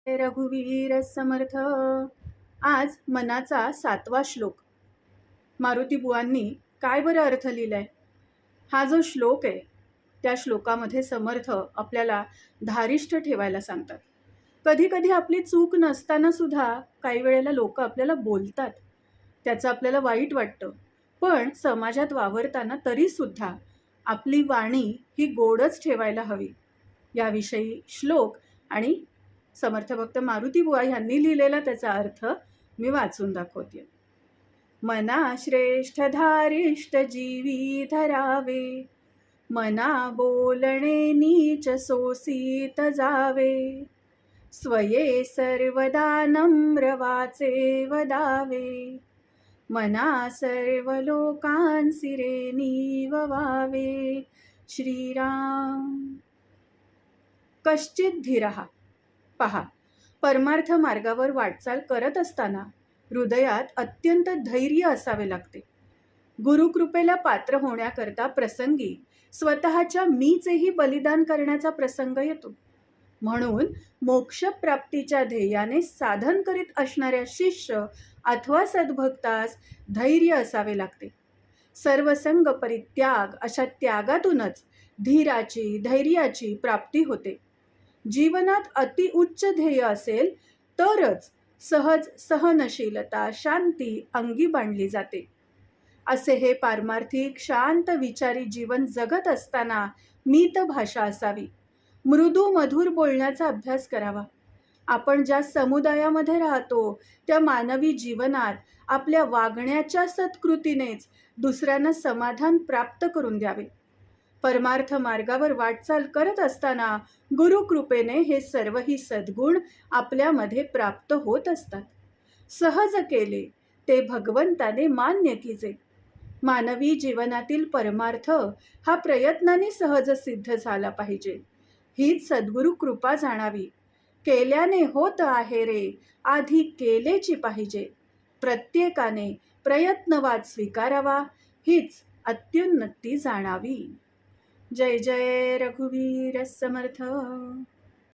रघुवीर समर्थ. आज मनाचा 7वा श्लोक. मारुती बुवांनी काय बरं अर्थ लिहिलाय. हा जो श्लोक आहे त्या श्लोकामध्ये समर्थ आपल्याला धारिष्ठ ठेवायला सांगतात. कधी कधी आपली चूक नसताना सुद्धा काही वेळेला लोक आपल्याला बोलतात, त्याचं आपल्याला वाईट वाटतं. पण समाजात वावरताना तरी सुद्धा आपली वाणी ही गोडच ठेवायला हवी. याविषयी श्लोक आणि समर्थ भक्त मारुती बुवा यांनी लिहिलेला त्याचा अर्थ मी वाचून दाखवते. मना श्रेष्ठ धारिष्ट जीवी धरावे, मना बोलणे नीच सोसीत जावे, स्वये सर्वदा नम्र वाचे वदावे, मना सर्व लोकांसी रे नीववावे. श्रीराम. कश्चित धीरः. पहा, परमार्थ मार्गावर वाटचाल करत असताना हृदयात अत्यंत धैर्य असावे लागते. गुरुकृपेला पात्र होण्याकरता प्रसंगी स्वतःच्या मीचेही बलिदान करण्याचा प्रसंग येतो. म्हणून मोक्षप्राप्तीच्या ध्येयाने साधन करीत असणाऱ्या शिष्य अथवा सद्भक्तास धैर्य असावे लागते. सर्वसंग परित्याग अशा त्यागातूनच धीराची धैर्याची प्राप्ती होते. जीवनात अतिउच्च ध्येय असेल तरच सहज सहनशीलता शांती अंगी बांधली जाते. असे हे पारमार्थिक शांत विचारी जीवन जगत असताना मीत भाषा असावी. मृदू मधुर बोलण्याचा अभ्यास करावा. आपण ज्या समुदायामध्ये राहतो त्या मानवी जीवनात आपल्या वागण्याच्या सत्कृतीनेच दुसऱ्यांना समाधान प्राप्त करून द्यावे. परमार्थ मार्गावर वाटचाल करत असताना गुरुकृपेने हे सर्वही सद्गुण आपल्यामध्ये प्राप्त होत असतात. सहज केले ते भगवंताने मान्य कीजे. मानवी जीवनातील परमार्थ हा प्रयत्नाने सहज सिद्ध झाला पाहिजे. हीच सद्गुरु कृपा जाणावी. केल्याने होत आहे रे, आधी केलेची पाहिजे. प्रत्येकाने प्रयत्नवाद स्वीकारावा, हीच अत्युन्नती जाणावी. जय जय रघुवीर समर्थ.